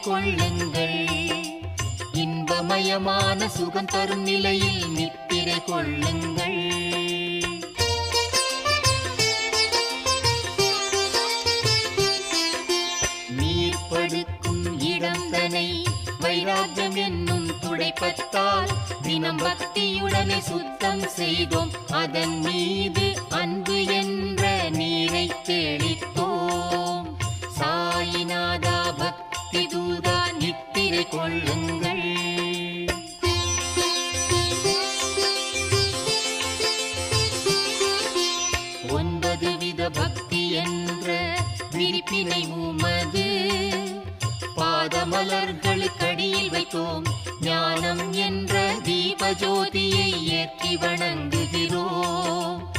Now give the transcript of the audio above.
கொள்ளுங்கள். இன்பமயமான சுகம் தரும் நிலையில் நித்திரை கொள்ளுங்கள். நீர் படுக்கும் இடம் தனை வைராக்கியம் என்னும் துடைப்பத்தால் தினம் பக்தியுடனே சுத்தம் செய்தோம். அதன் மீது அன்பு என்ற நீரை தெளித்தோம். சாயிநாதா பக்தி தூதா நித்திரை கொள்ளுங்கள். ஒன்பது வித பக்தி என்ற விரிப்பினை உமது பாதமலர்களுக்கடியில் வைத்தோம். ஞானம் என்ற தீப ஜோதியை ஏற்றி வணங்குகிறோம்.